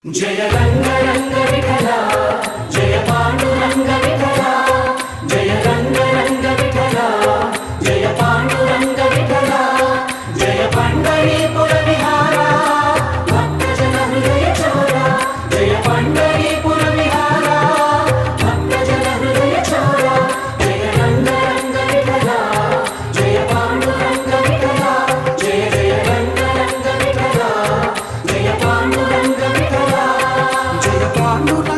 जय रंग रंग विठला जय पांडुरंग विठला जय रंग रंग विठला जय पांडुरंग विठला जय पंढरीपुर विहारा भक्तजन हृदय चोरा जय पंढरीपुर विहारा भक्तजन हृदय चोरा जय रंग रंग विठला जय पांडुरंग विठला जय जय रंग रंग विठला जय पांडुरंग विठला जय पांडुरंग